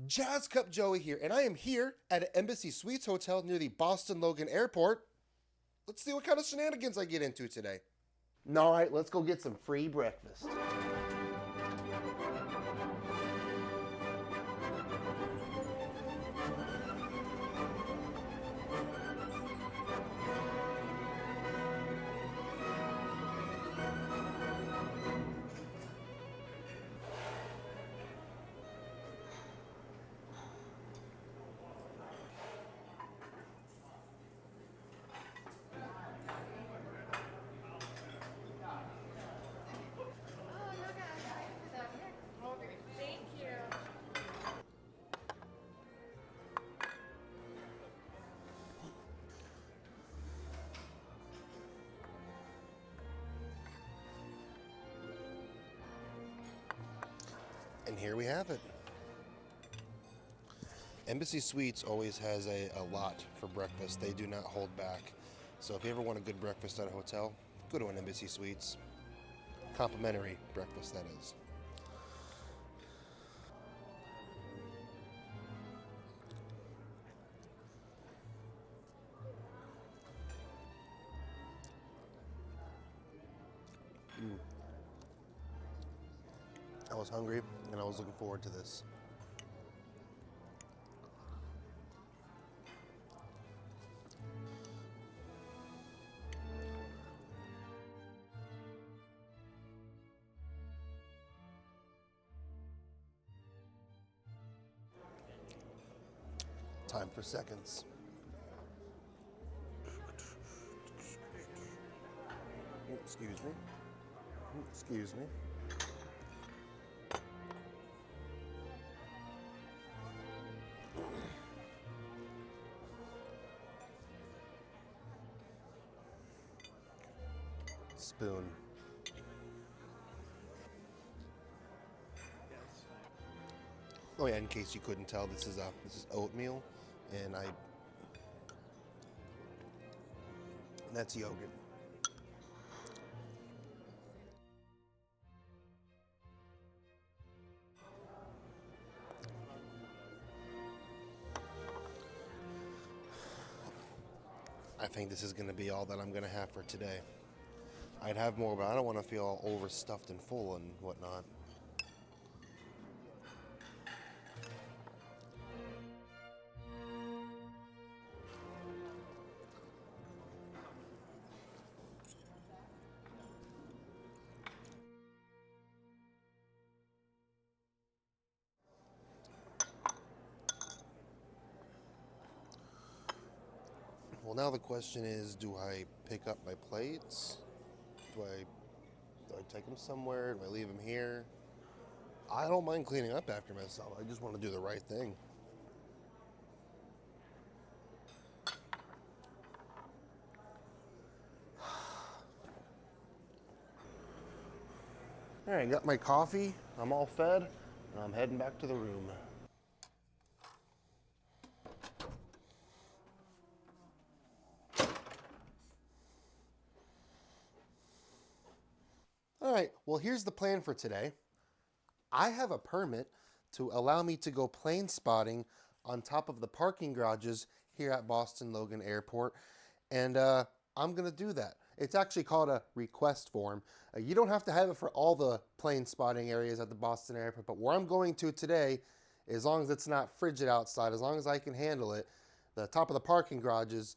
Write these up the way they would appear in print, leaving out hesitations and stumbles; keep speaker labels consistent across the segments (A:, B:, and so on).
A: Jazz Cup Joey here, and I am here at an Embassy Suites Hotel near the Boston Logan Airport. Let's see what kind of shenanigans I get into today. All right, let's go get some free breakfast.
B: Thank you.
A: And here we have it. Embassy Suites always has a lot for breakfast. They do not hold back. So if you ever want a good breakfast at a hotel, go to an Embassy Suites. Complimentary breakfast, that is. I was hungry and I was looking forward to this. Time for seconds. Excuse me. Excuse me. Spoon. Oh yeah, in case you couldn't tell, this is oatmeal, and that's yogurt. I think this is going to be all that I'm going to have for today. I'd have more, but I don't want to feel all overstuffed and full and whatnot. Well, now the question is, do I pick up my plates? Do I take them somewhere? Do I leave them here? I don't mind cleaning up after myself. I just want to do the right thing. All right, got my coffee. I'm all fed, and I'm heading back to the room. All right, well, here's the plan for today. I have a permit to allow me to go plane spotting on top of the parking garages here at Boston Logan Airport, and I'm going to do that. It's actually called a request form. You don't have to have it for all the plane spotting areas at the Boston Airport, but where I'm going to today, as long as it's not frigid outside, as long as I can handle it, the top of the parking garages,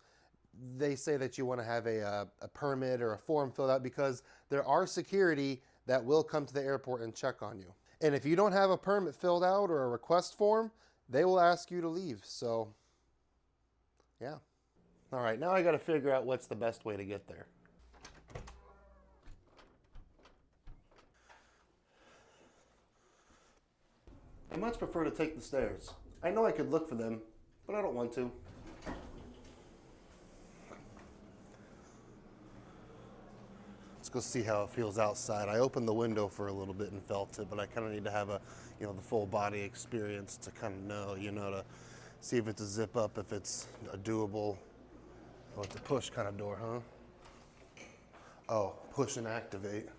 A: they say that you want to have a permit or a form filled out because there are security that will come to the airport and check on you. And if you don't have a permit filled out or a request form, they will ask you to leave. So, yeah. All right, now I got to figure out what's the best way to get there. I much prefer to take the stairs. I know I could look for them, but I don't want to. Let's go see how it feels outside. I opened the window for a little bit and felt it, but I kind of need to have the full body experience to kind of know, to see if it's a zip up, if it's a doable, oh, it's a push kind of door, huh? Oh, push and activate.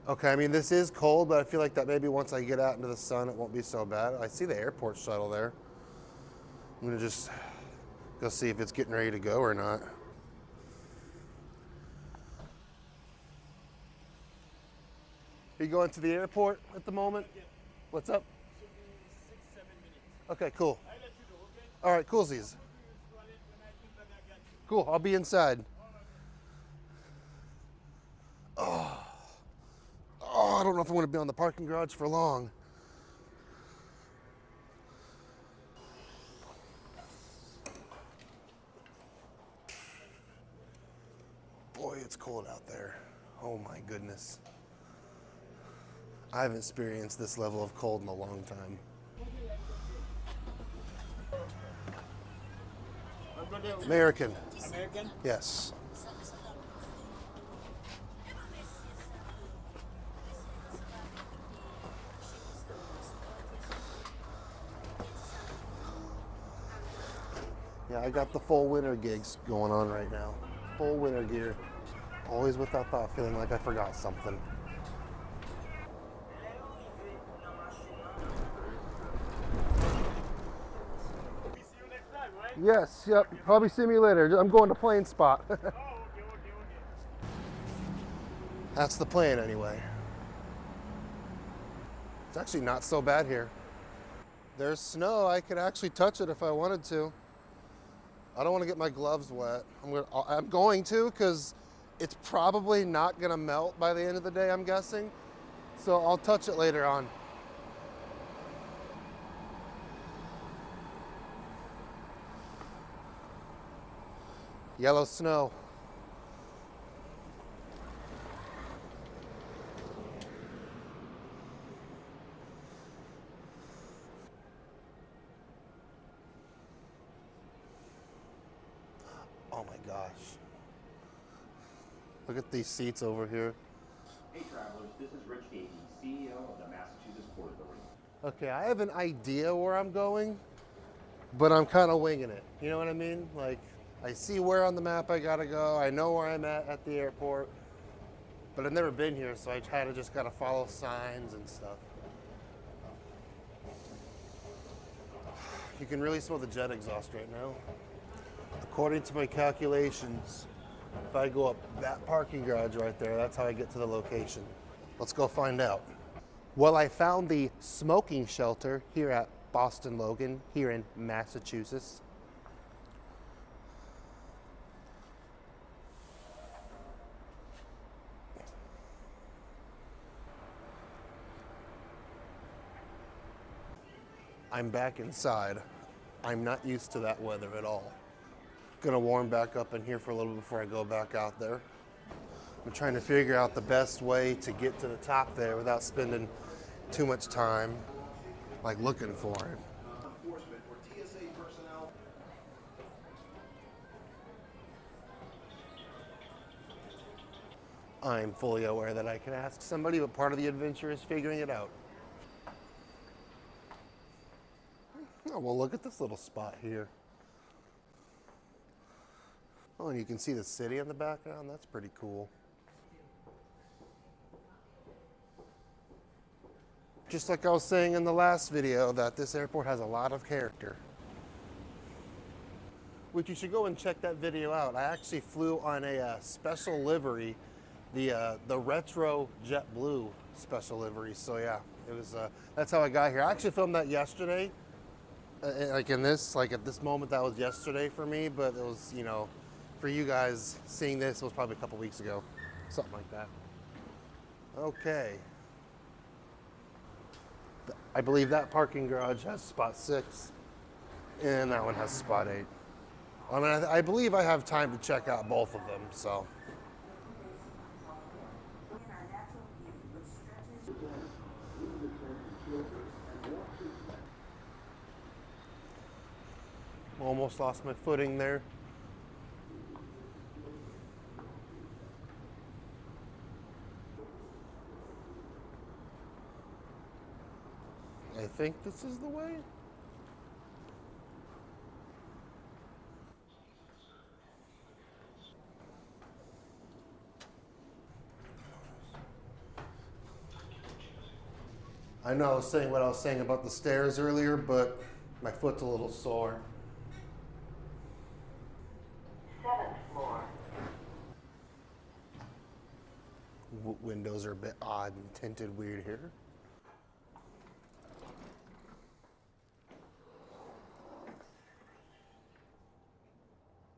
A: Okay, I mean, this is cold, but I feel like that maybe once I get out into the sun, it won't be so bad. I see the airport shuttle there. I'm gonna just go see if it's getting ready to go or not. Are you going to the airport at the moment? What's up? Okay, cool. All right, coolsies. Cool, I'll be inside. Oh, I don't know if I want to be on the parking garage for long. Boy, it's cold out there. Oh my goodness. I haven't experienced this level of cold in a long time. American.
B: American?
A: Yes. Yeah, I got the full winter gigs going on right now. Full winter gear. Always with that thought, feeling like I forgot something. Yes, yep. Probably see me later. I'm going to plane spot. That's the plan anyway. It's actually not so bad here. There's snow. I could actually touch it if I wanted to. I don't want to get my gloves wet. I'm going to because it's probably not going to melt by the end of the day, I'm guessing. So I'll touch it later on. Yellow snow. Oh my gosh. Look at these seats over here.
C: Hey travelers, this is Rich Gavey, CEO of the Massachusetts Port Authority.
A: Okay, I have an idea where I'm going, but I'm kind of winging it. You know what I mean? Like, I see where on the map I gotta go. I know where I'm at the airport, but I've never been here, so I kind of just gotta follow signs and stuff. You can really smell the jet exhaust right now. According to my calculations, if I go up that parking garage right there, that's how I get to the location. Let's go find out. Well, I found the smoking shelter here at Boston Logan, here in Massachusetts. I'm back inside. I'm not used to that weather at all. Gonna warm back up in here for a little before I go back out there. I'm trying to figure out the best way to get to the top there without spending too much time like looking for it. I'm fully aware that I can ask somebody, but part of the adventure is figuring it out. Oh, well, look at this little spot here. Oh, and you can see the city in the background. That's pretty cool. Just like I was saying in the last video, that this airport has a lot of character. Which you should go and check that video out. I actually flew on a special livery, the retro jet blue special livery. So yeah, it was. That's how I got here. I actually filmed that yesterday. Like at this moment, that was yesterday for me. But it was, for you guys seeing this, it was probably a couple weeks ago, something like that. Okay. I believe that parking garage has spot 6, and that one has spot 8. I mean, I believe I have time to check out both of them, so. Almost lost my footing there. I think this is the way. I know I was saying what I was saying about the stairs earlier, but my foot's a little sore.
B: Seventh floor.
A: Windows are a bit odd and tinted weird here.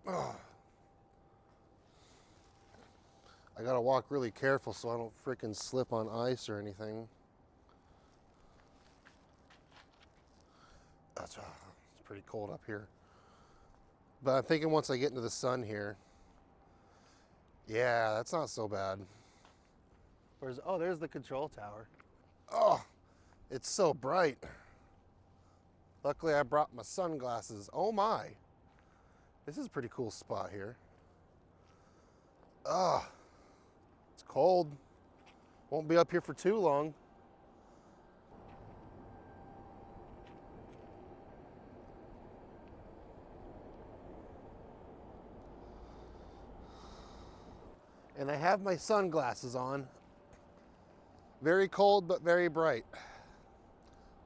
A: Ugh. I gotta walk really careful so I don't freaking slip on ice or anything. It's pretty cold up here. But I'm thinking once I get into the sun here, yeah, that's not so bad. There's the control tower. Oh, it's so bright. Luckily I brought my sunglasses. Oh my. This is a pretty cool spot here. Ah, it's cold. Won't be up here for too long. And I have my sunglasses on. Very cold, but very bright.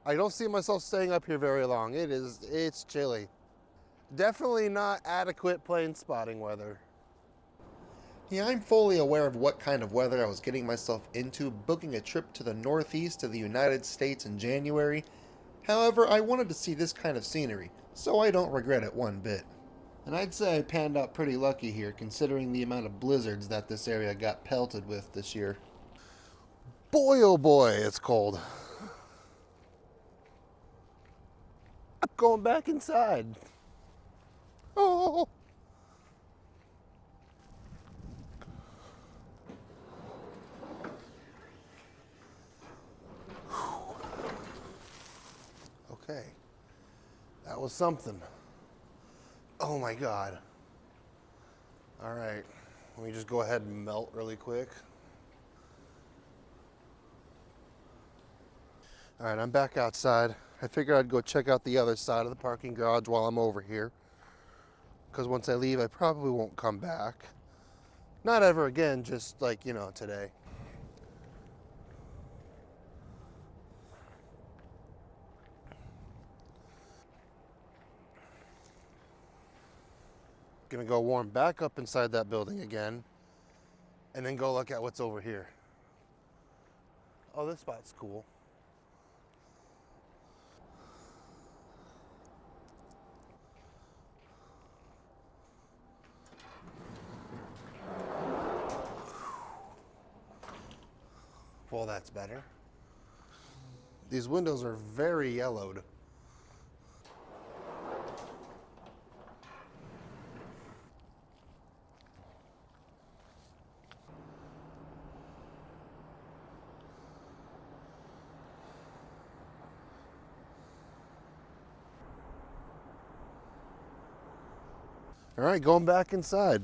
A: I don't see myself staying up here very long. It's chilly. Definitely not adequate plane spotting weather. Yeah, I'm fully aware of what kind of weather I was getting myself into booking a trip to the northeast of the United States in January. However, I wanted to see this kind of scenery, so I don't regret it one bit. And I'd say I panned out pretty lucky here, considering the amount of blizzards that this area got pelted with this year. Boy, oh boy, it's cold. I'm going back inside. Oh. Okay. That was something. Oh my God. All right. Let me just go ahead and melt really quick. All right, I'm back outside. I figured I'd go check out the other side of the parking garage while I'm over here. Because once I leave, I probably won't come back. Not ever again, just like, today. Gonna go warm back up inside that building again, and then go look at what's over here. Oh, this spot's cool. Well, that's better. These windows are very yellowed. All right, going back inside.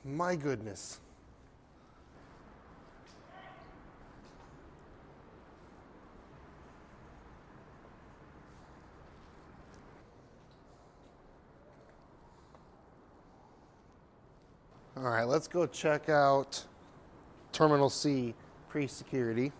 A: My goodness. All right, let's go check out Terminal C pre-security.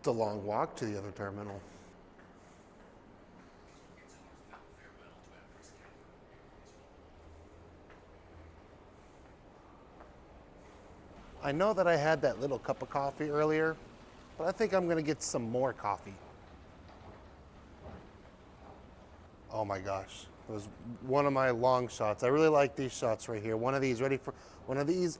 A: It's a long walk to the other terminal. I know that I had that little cup of coffee earlier, but I think I'm gonna get some more coffee. Oh my gosh, it was one of my long shots. I really like these shots right here. One of these, ready for one of these.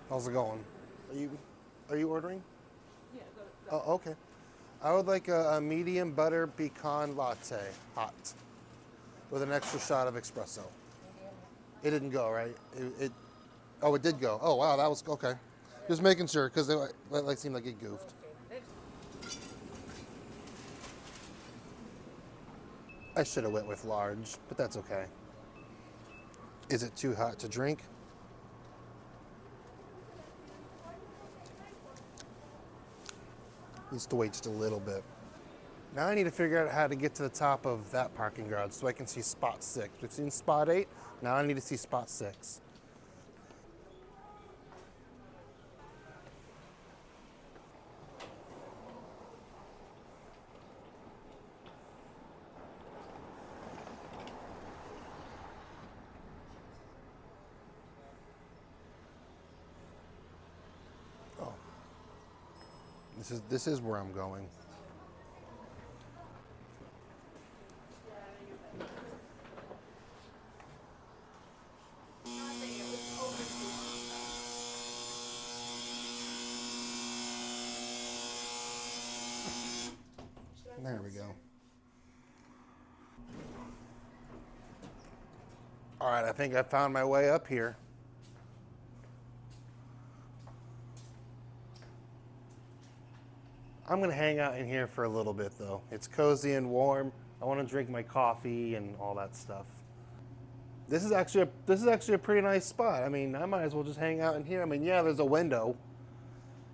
A: How's it going? Are you ordering? Oh, okay. I would like a medium butter pecan latte, hot, with an extra shot of espresso. It didn't go, right? Oh, it did go. Oh, wow, that was okay. Just making sure, because it like seemed like it goofed. I should have went with large, but that's okay. Is it too hot to drink? Needs to wait just a little bit. Now I need to figure out how to get to the top of that parking garage so I can see spot 6. We've seen spot 8. Now I need to see spot 6. Oh, this is where I'm going. There we go. All right, I think I found my way up here. I'm gonna hang out in here for a little bit though. It's cozy and warm. I want to drink my coffee and all that stuff. This is actually a pretty nice spot. I mean, I might as well just hang out in here. I mean, yeah, there's a window.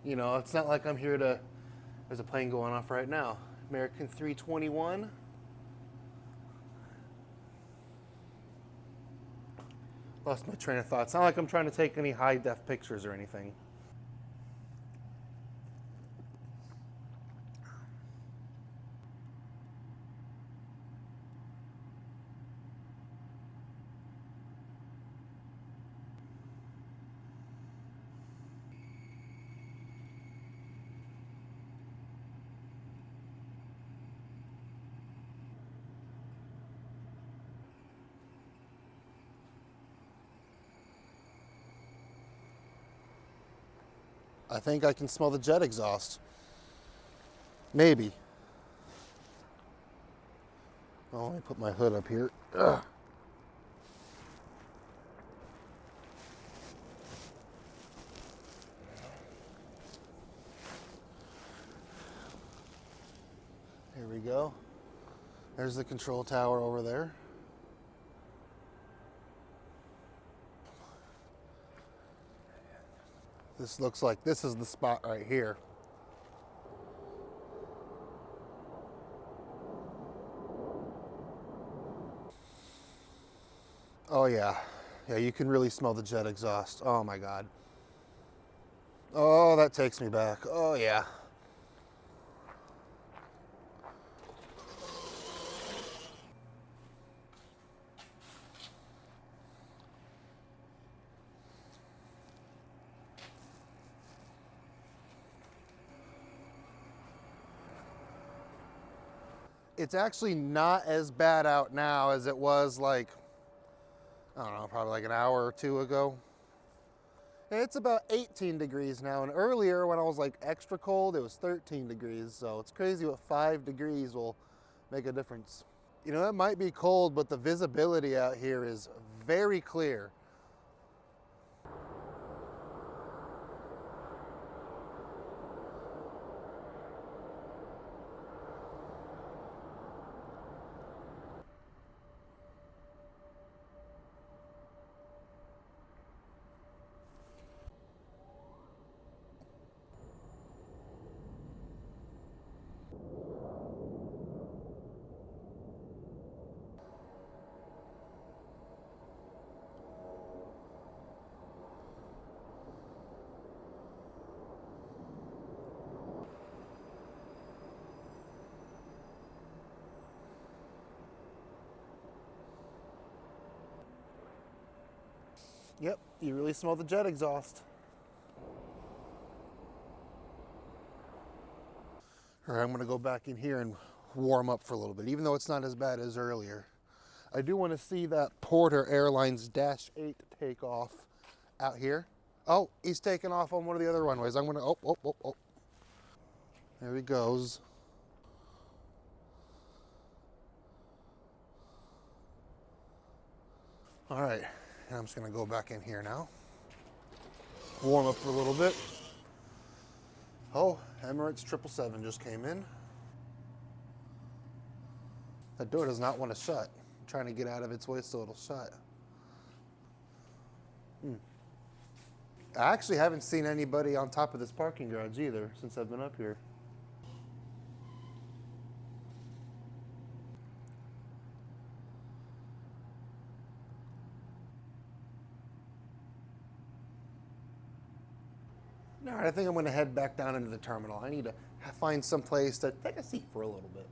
A: You know, it's not like I'm here to. There's a plane going off right now. American 321. Lost my train of thought. It's not like I'm trying to take any high def pictures or anything. I think I can smell the jet exhaust. Maybe. Oh, let me put my hood up here. Ugh. Here we go. There's the control tower over there. This looks like this is the spot right here. Oh yeah. Yeah, you can really smell the jet exhaust. Oh my God. Oh, that takes me back. Oh yeah. It's actually not as bad out now as it was like, I don't know, probably like an hour or two ago. And it's about 18 degrees now. And earlier when I was like extra cold, it was 13 degrees. So it's crazy what 5 degrees will make a difference. You know, it might be cold, but the visibility out here is very clear. Yep, you really smell the jet exhaust. All right, I'm gonna go back in here and warm up for a little bit, even though it's not as bad as earlier. I do want to see that Porter Airlines Dash 8 take off out here. Oh, he's taking off on one of the other runways. I'm gonna, oh. There he goes. All right, and I'm just gonna go back in here now. Warm up for a little bit. Oh, Emirates 777 just came in. That door does not want to shut. I'm trying to get out of its way so it'll shut. I actually haven't seen anybody on top of this parking garage either since I've been up here. All right, I think I'm going to head back down into the terminal. I need to find some place to take a seat for a little bit.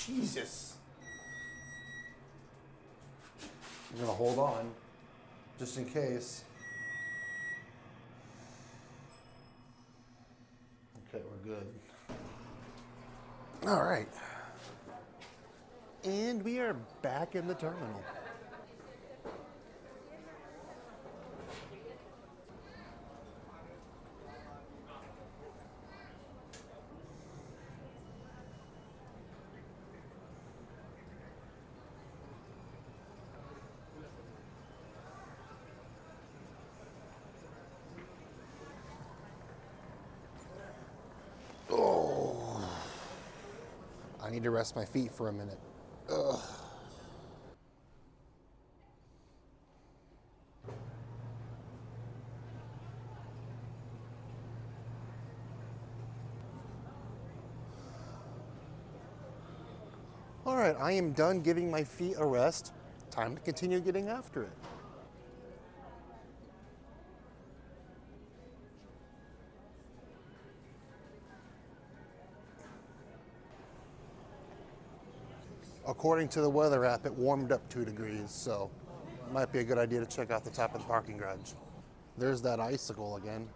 A: Jesus. I'm going to hold on just in case. Okay, we're good. All right. And we are back in the terminal. Oh, I need to rest my feet for a minute. Ugh. All right, I am done giving my feet a rest. Time to continue getting after it. According to the weather app, it warmed up 2 degrees, so it might be a good idea to check out the top of the parking garage. There's that icicle again.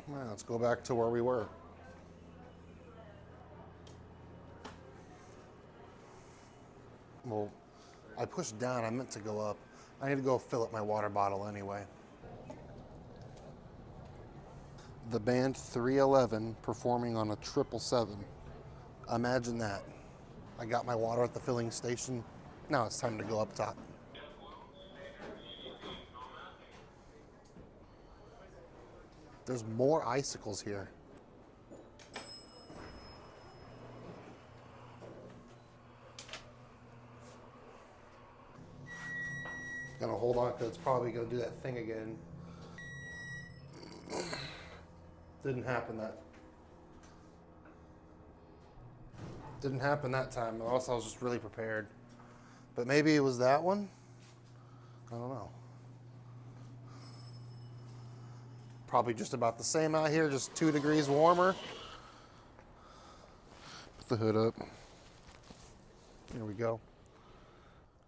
A: All right, let's go back to where we were. Well, I pushed down, I meant to go up. I need to go fill up my water bottle anyway. The band 311 performing on a 777. Imagine that. I got my water at the filling station. Now it's time to go up top. There's more icicles here. Gonna hold on because it's probably gonna do that thing again. Didn't happen that time. Also, I was just really prepared. But maybe it was that one? I don't know. Probably just about the same out here, just 2 degrees warmer. Put the hood up. There we go.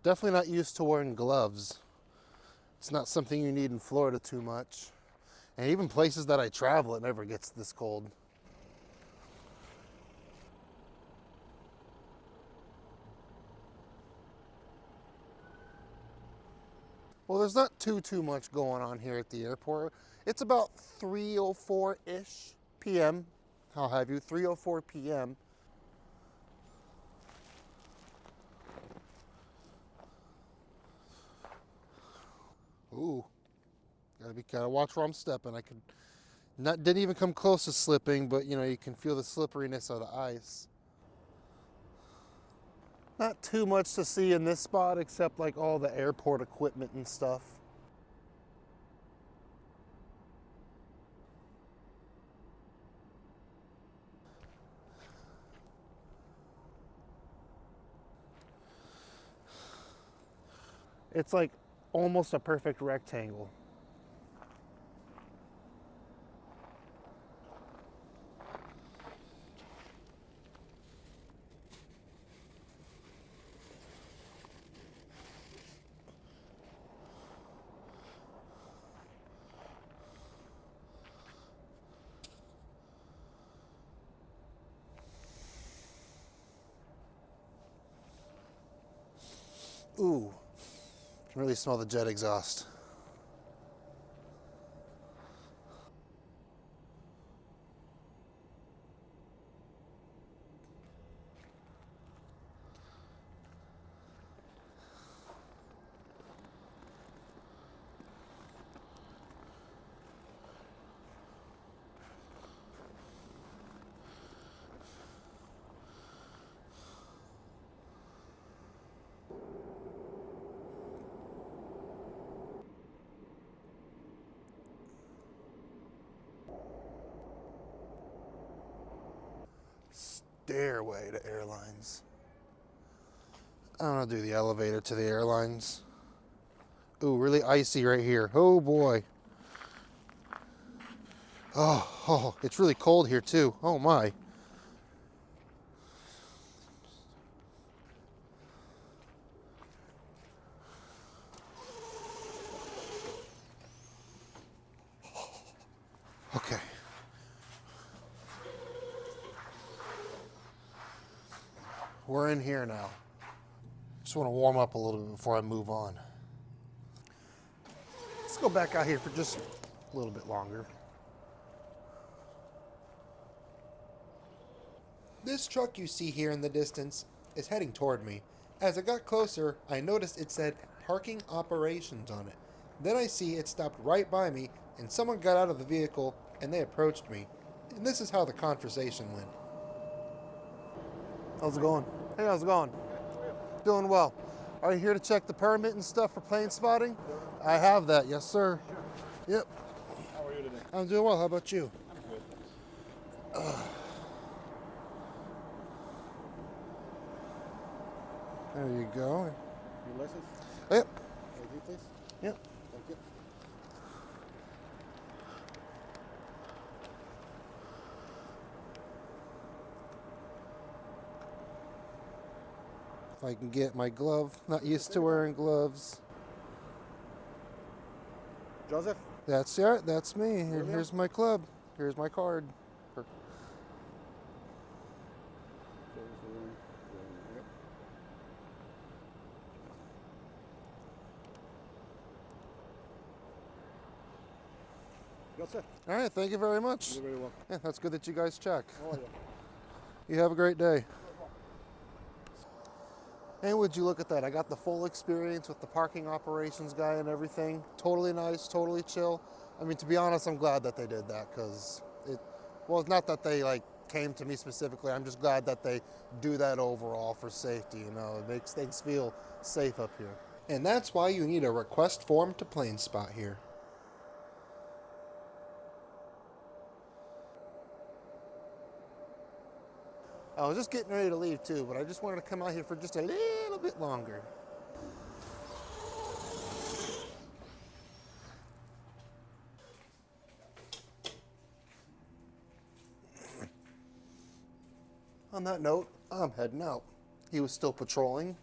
A: Definitely not used to wearing gloves. It's not something you need in Florida too much. And even places that I travel, it never gets this cold. Well, there's not too much going on here at the airport. It's about 3:04-ish p.m. I'll have you 3:04 p.m. Ooh, gotta watch where I'm stepping. Didn't even come close to slipping, but you can feel the slipperiness of the ice. Not too much to see in this spot except like all the airport equipment and stuff. It's like almost a perfect rectangle. Ooh, can really smell the jet exhaust. Stairway to airlines. I don't want to do the elevator to the airlines. Ooh, really icy right here. Oh boy. Oh, it's really cold here too. Oh my. Okay. We're in here now. Just want to warm up a little bit before I move on. Let's go back out here for just a little bit longer. This truck you see here in the distance is heading toward me. As I got closer, I noticed it said parking operations on it. Then I see it stopped right by me and someone got out of the vehicle and they approached me. And this is how the conversation went. How's it going? Hey, how's it going? Doing well. Are you here to check the permit and stuff for plane spotting? I have that, yes sir. Yep.
D: How are you today?
A: I'm doing well. How about you?
D: I'm good.
A: There you go.
D: Your license?
A: Yep.
D: ID, please.
A: Yep.
D: Thank you.
A: If I can get my glove. Not used to wearing gloves.
D: Joseph?
A: That's it. That's me.
D: William?
A: Here's my club. Here's my card.
D: Joseph?
A: All right. Thank you very much.
D: You're very welcome.
A: Yeah, that's good that you guys check.
D: How are you?
A: You have a great day. And would you look at that? I got the full experience with the parking operations guy and everything. Totally nice, totally chill. I mean, to be honest, I'm glad that they did that because it's not that they like came to me specifically. I'm just glad that they do that overall for safety. You know, it makes things feel safe up here. And that's why you need a request form to plane spot here. I was just getting ready to leave too, but I just wanted to come out here for just a little bit longer. On that note, I'm heading out. He was still patrolling,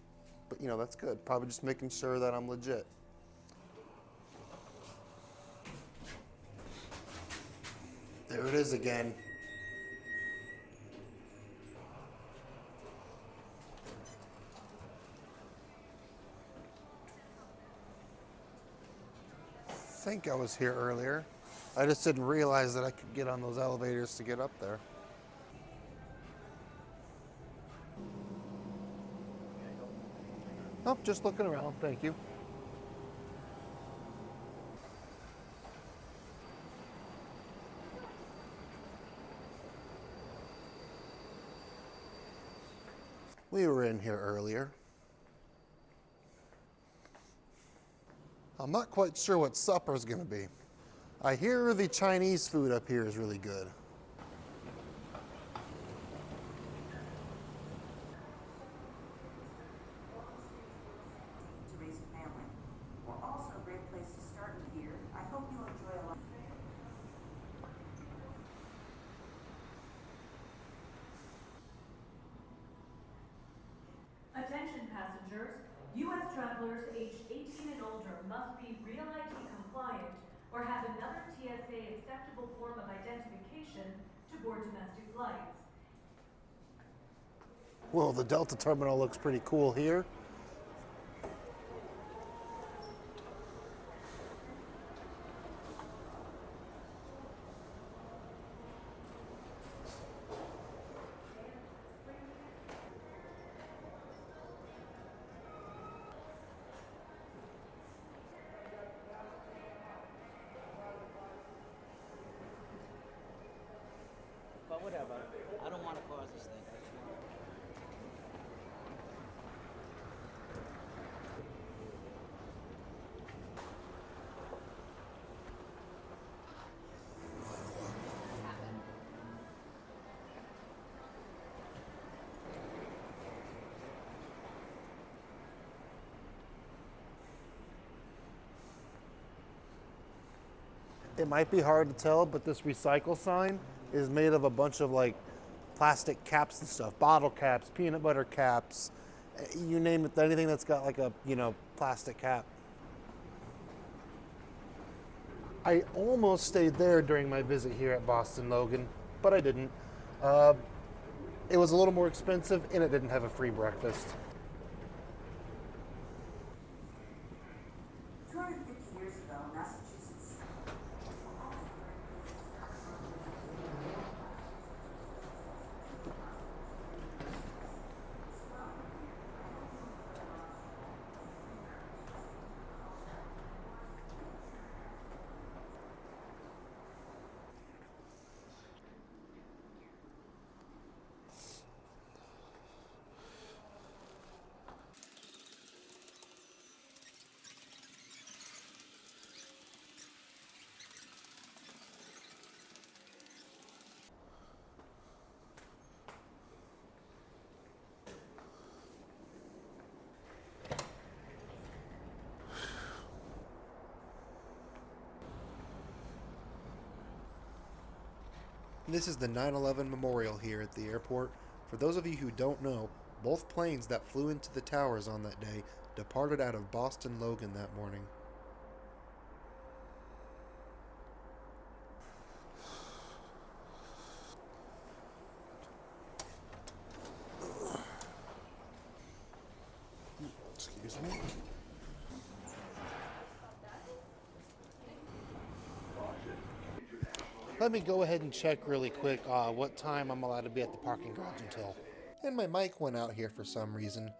A: but you know, that's good. Probably just making sure that I'm legit. There it is again. I think I was here earlier. I just didn't realize that I could get on those elevators to get up there. Oh, just looking around. Thank you. We were in here earlier. I'm not quite sure what supper's gonna be. I hear the Chinese food up here is really good.
B: To raise a family. Well, also a great place to start the year. I hope you enjoy a lot.
E: Attention passengers, U.S. travelers aged 18 and older must be Real ID compliant or have another TSA acceptable form of identification to board domestic flights.
A: Well, the Delta terminal looks pretty cool here. It might be hard to tell, but this recycle sign is made of a bunch of like plastic caps and stuff, bottle caps, peanut butter caps, you name it, anything that's got like a, plastic cap. I almost stayed there during my visit here at Boston Logan, but I didn't. Uh, it was a little more expensive and it didn't have a free breakfast.
B: 250 years ago, Massachusetts.
A: This is the 9/11 memorial here at the airport. For those of you who don't know, both planes that flew into the towers on that day departed out of Boston Logan that morning. Excuse me. Let me go ahead and check really quick what time I'm allowed to be at the parking garage until. And my mic went out here for some reason.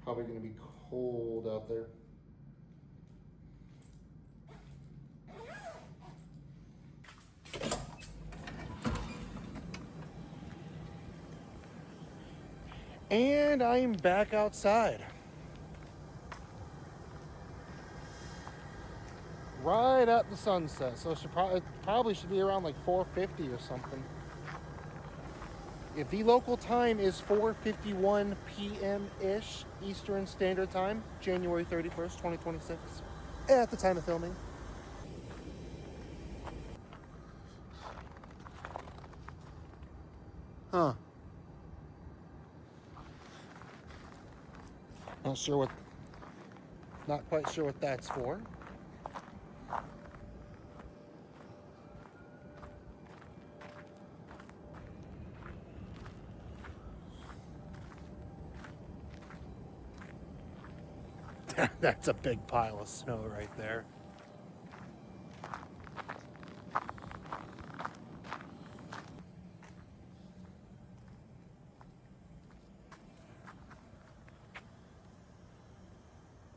A: Probably going to be cold out there. And I'm back outside. Right at the sunset. So it probably should be around like 4:50 or something. If the local time is 4:51 p.m.-ish Eastern Standard Time, January 31st, 2026, at the time of filming. Huh. Not quite sure what that's for. That's a big pile of snow right there.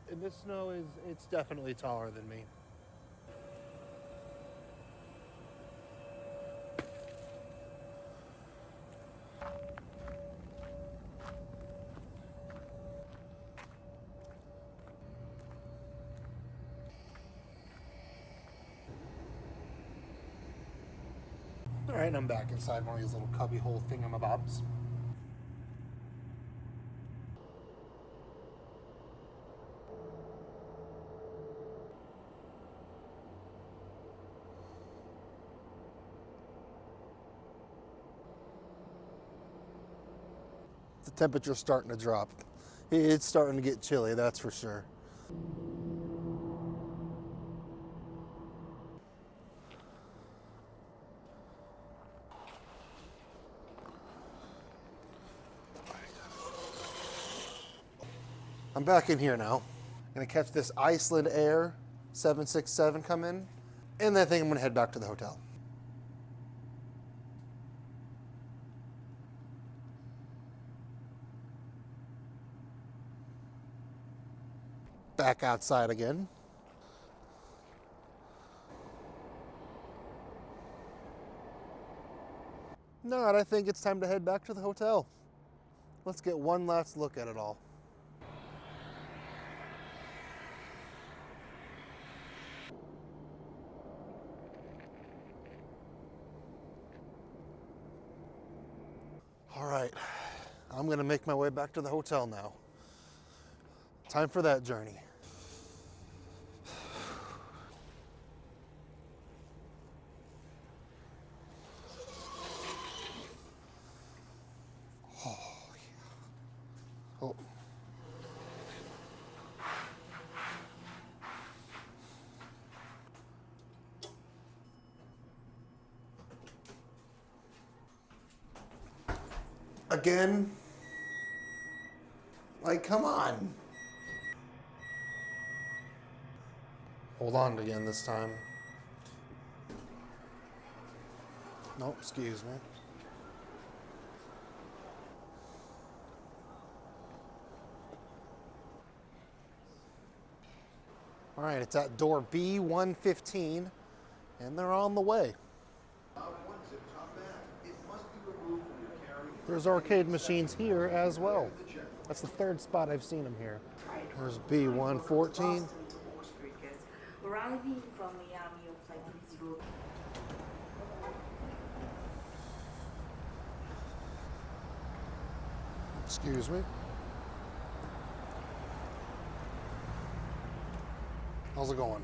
A: And this snow it's definitely taller than me. All right, I'm back inside one of these little cubbyhole thingamabobs. temperature's starting to drop. It's starting to get chilly, that's for sure. I'm back in here now. Gonna catch this Iceland Air 767 come in, and then I think I'm gonna head back to the hotel. Back outside again. No, I think it's time to head back to the hotel. Let's get one last look at it all. All right, I'm gonna make my way back to the hotel now. Time for that journey. Oh. Again? Like, come on. Hold on again this time. Nope, excuse me. All right, it's at door B115, and they're on the way. There's arcade machines here as well. That's the third spot I've seen them here. There's B114.
B: Boston to Wall Street, yes. Arriving from Miami on flight 30.
A: Excuse me. How's it going?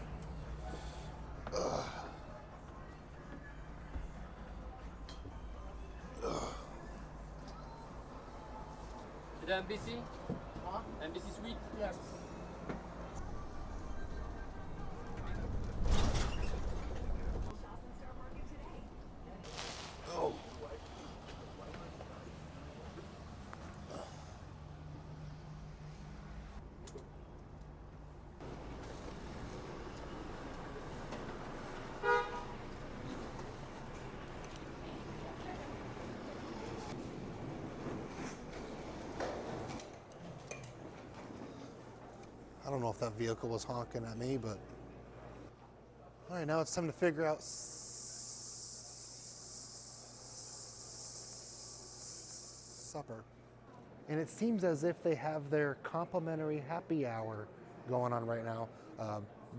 F: The NBC? Huh? NBC suite? Yes.
A: Oh. I don't know if that vehicle was honking at me, but all right, now it's time to figure out supper. And it seems as if they have their complimentary happy hour going on right now.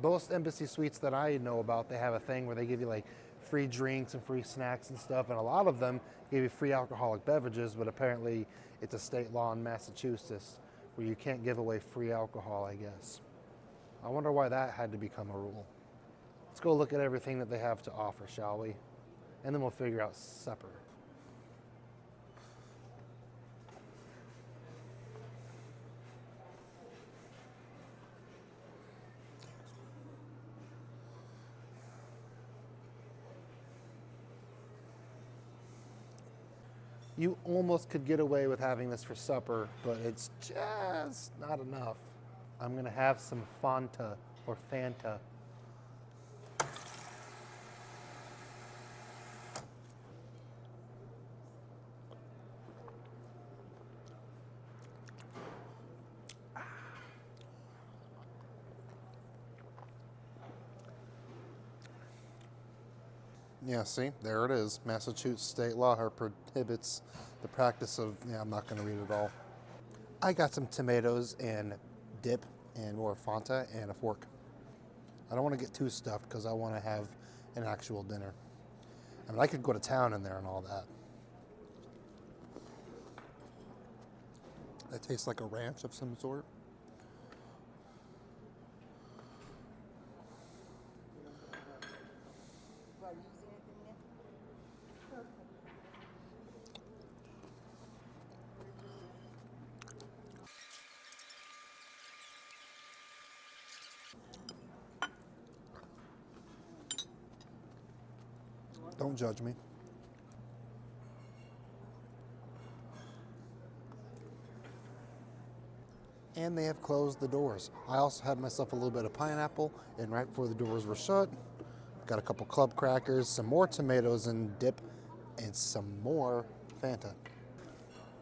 A: Most embassy suites that I know about, they have a thing where they give you like free drinks and free snacks and stuff, and a lot of them give you free alcoholic beverages, but apparently it's a state law in Massachusetts where you can't give away free alcohol, I guess. I wonder why that had to become a rule. Let's go look at everything that they have to offer, shall we? And then we'll figure out supper. You almost could get away with having this for supper, but it's just not enough. I'm gonna have some Fanta or Fanta. Yeah, see, there it is. Massachusetts state law prohibits the practice of, I'm not going to read it all. I got some tomatoes and dip and more Fanta and a fork. I don't want to get too stuffed because I want to have an actual dinner. I mean, I could go to town in there and all that. That tastes like a ranch of some sort. Don't judge me. And they have closed the doors. I also had myself a little bit of pineapple, and right before the doors were shut, got a couple club crackers, some more tomatoes and dip, and some more Fanta.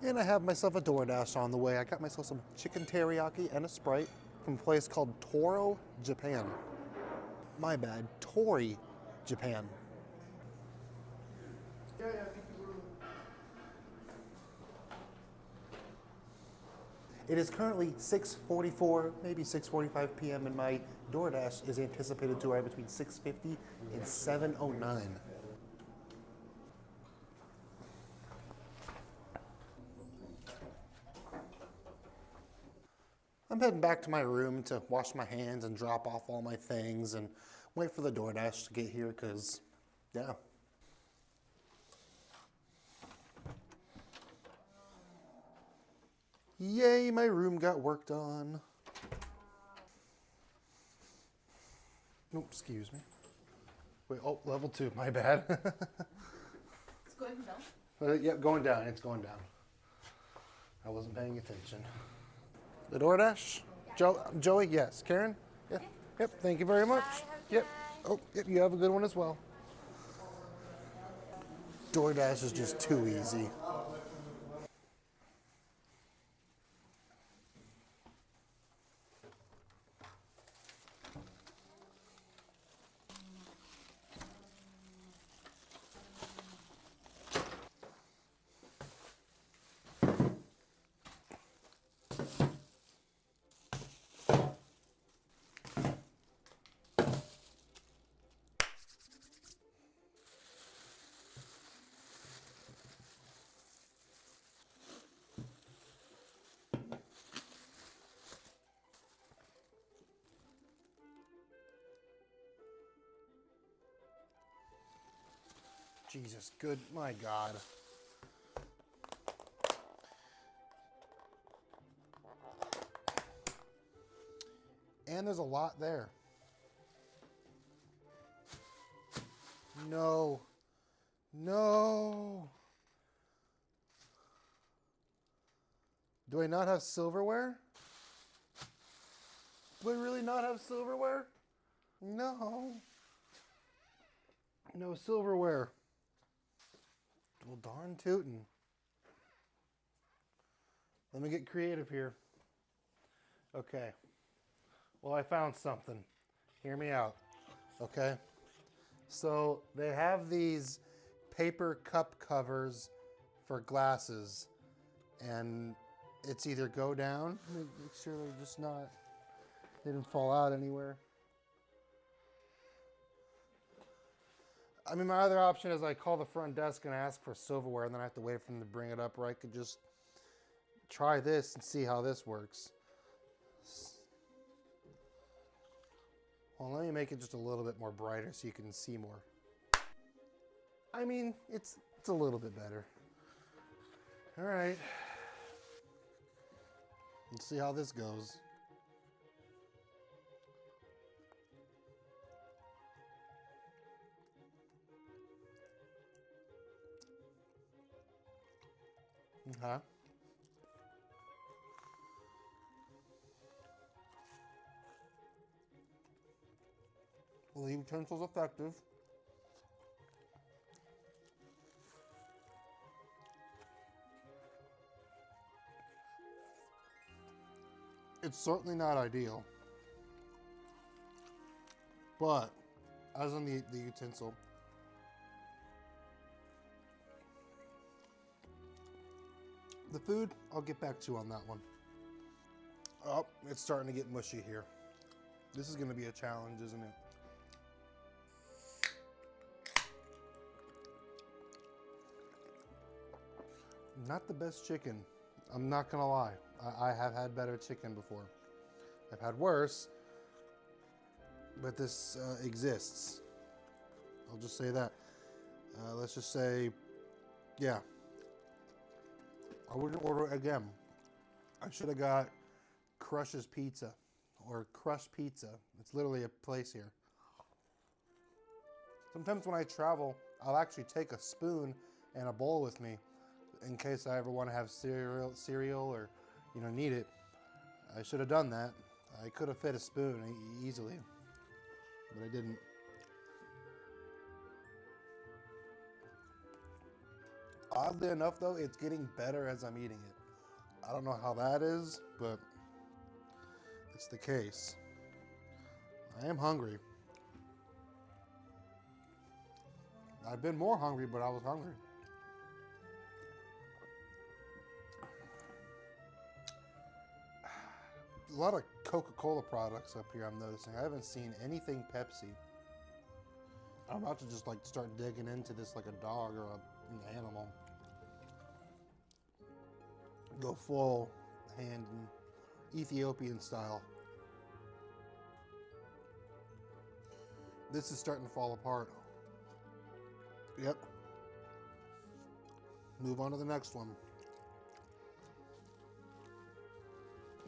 A: And I have myself a DoorDash on the way. I got myself some chicken teriyaki and a Sprite from a place called Toro, Japan. My bad, Tori, Japan. It is currently 6:44, maybe 6:45 p.m. and my DoorDash is anticipated to arrive between 6:50 and 7:09. I'm heading back to my room to wash my hands and drop off all my things and wait for the DoorDash to get here because, yeah. Yay, my room got worked on. Oh, excuse me. Wait, oh, level 2, my bad.
G: It's going down.
A: Yep, going down, it's going down. I wasn't paying attention. The DoorDash? Joey, yes. Karen? Yep. Yep, thank you very much. Yep. Oh, yep, you have a good one as well. DoorDash is just too easy. Jesus, good, my God. And there's a lot there. No. No. Do I not have silverware? Do I really not have silverware? No. No silverware. Well, darn tootin'. Let me get creative here. Okay. Well, I found something. Hear me out. Okay. So they have these paper cup covers for glasses, and it's either go down, make sure they're just not, they didn't fall out anywhere. I mean, my other option is I call the front desk and ask for silverware, and then I have to wait for them to bring it up, or I could just try this and see how this works. Well, let me make it just a little bit more brighter so you can see more. I mean, it's a little bit better. All right. Let's see how this goes. Okay. Well, the utensil's effective. It's certainly not ideal. But, as on the utensil, the food, I'll get back to you on that one. Oh, it's starting to get mushy here. This is going to be a challenge, isn't it? Not the best chicken. I'm not going to lie. I have had better chicken before. I've had worse, but this exists. I'll just say that. Let's just say, yeah. I wouldn't order it again. I should have got Crush's Pizza or Crush Pizza. It's literally a place here. Sometimes when I travel, I'll actually take a spoon and a bowl with me in case I ever want to have cereal or, need it. I should have done that. I could have fit a spoon easily, but I didn't. Oddly enough, though, it's getting better as I'm eating it. I don't know how that is, but it's the case. I am hungry. I've been more hungry, but I was hungry. A lot of Coca-Cola products up here I'm noticing. I haven't seen anything Pepsi. I'm about to just start digging into this like a dog or an animal. Go full hand in Ethiopian style. This is starting to fall apart. Yep. Move on to the next one.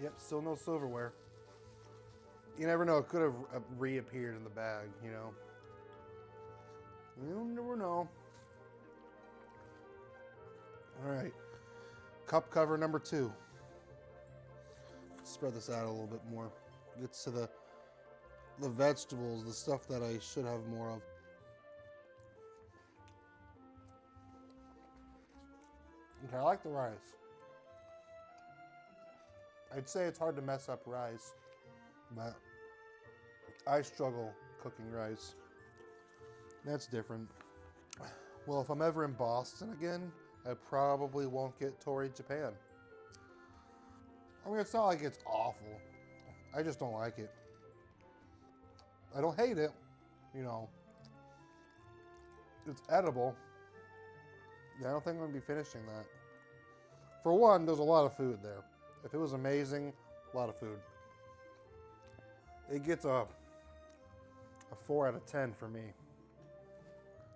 A: Yep, still no silverware. You never know, it could have reappeared in the bag, You never know. All right, cup cover number 2. Spread this out a little bit more. Gets to the vegetables, the stuff that I should have more of. Okay, I like the rice. I'd say it's hard to mess up rice, but I struggle cooking rice. That's different. Well, if I'm ever in Boston again, I probably won't get Tori Japan. I mean, it's not like it's awful. I just don't like it. I don't hate it, It's edible. Yeah, I don't think I'm going to be finishing that. For one, there's a lot of food there. If it was amazing, a lot of food. It gets a 4 out of 10 for me.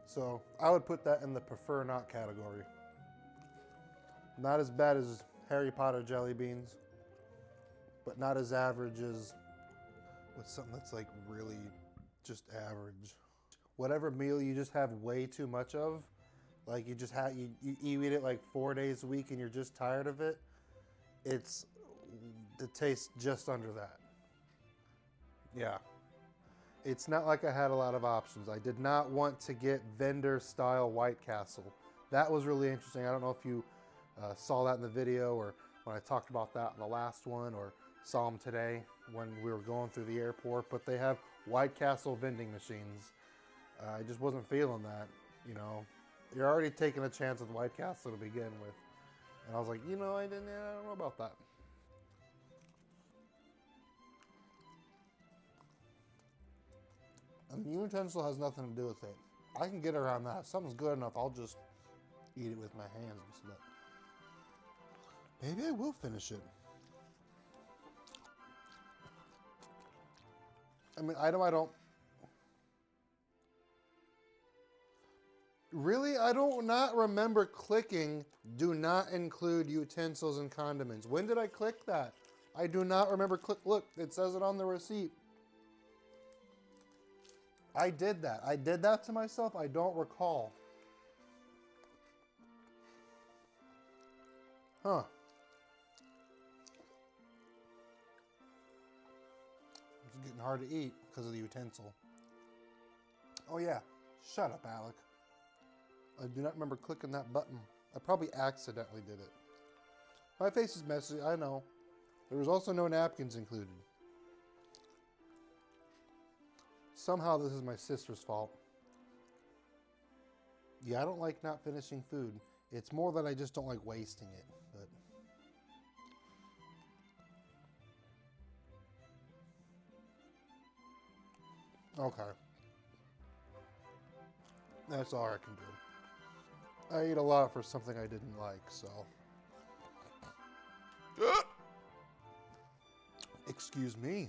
A: So I would put that in the prefer not category. Not as bad as Harry Potter jelly beans, but not as average as what's something that's really just average. Whatever meal you just have way too much of, you just have you eat it 4 days a week and you're just tired of it. It tastes just under that. Yeah. It's not like I had a lot of options. I did not want to get vendor style White Castle. That was really interesting. I don't know if you saw that in the video or when I talked about that in the last one or saw them today when we were going through the airport, but they have White Castle vending machines. I just wasn't feeling that, You're already taking a chance with White Castle to begin with. And I was like, I don't know about that. And the utensil has nothing to do with it. I can get around that. If something's good enough, I'll just eat it with my hands. But maybe I will finish it. I mean, I don't. Really, I don't not remember clicking do not include utensils and condiments. When did I click that? I do not remember look, it says it on the receipt. I did that. I did that to myself. I don't recall. Huh. It's getting hard to eat because of the utensil. Oh yeah. Shut up, Alec. I do not remember clicking that button. I probably accidentally did it. My face is messy, I know. There was also no napkins included. Somehow this is my sister's fault. Yeah, I don't like not finishing food. It's more that I just don't like wasting it. But okay. That's all I can do. I ate a lot for something I didn't like, so. Excuse me.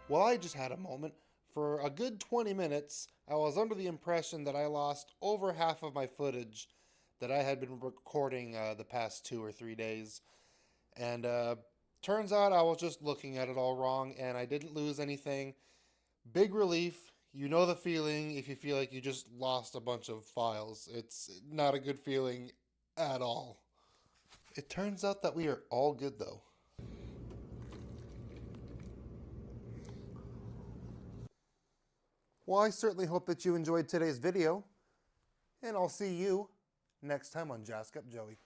A: Well, I just had a moment. For a good 20 minutes, I was under the impression that I lost over half of my footage that I had been recording the past 2 or 3 days. And turns out I was just looking at it all wrong, and I didn't lose anything. Big relief. You know the feeling if you feel like you just lost a bunch of files. It's not a good feeling at all. It turns out that we are all good though. Well, I certainly hope that you enjoyed today's video, and I'll see you next time on Jask Up Joey.